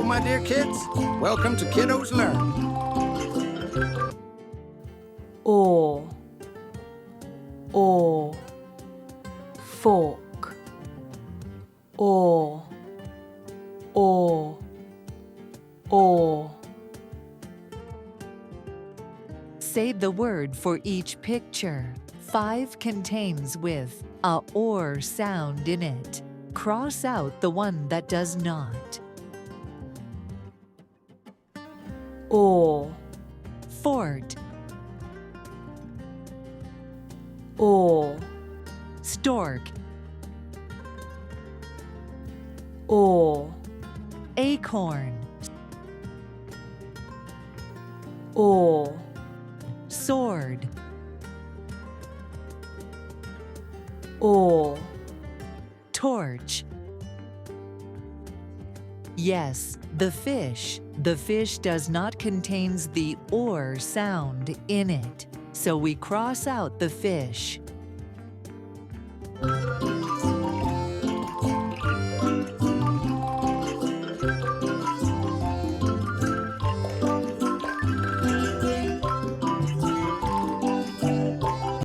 Hello, my dear kids. Welcome to Kiddos Learn. Oar, oar, fork, oar, oar, oar. Say the word for each picture. 5 contains with a or sound in it. Cross out the one that does not. Oar, Fort, oar, stork, oar, acorn, oar, sword, oar. torch. Yes, the fish. The fish does not contains the or sound in it, so we cross out the fish.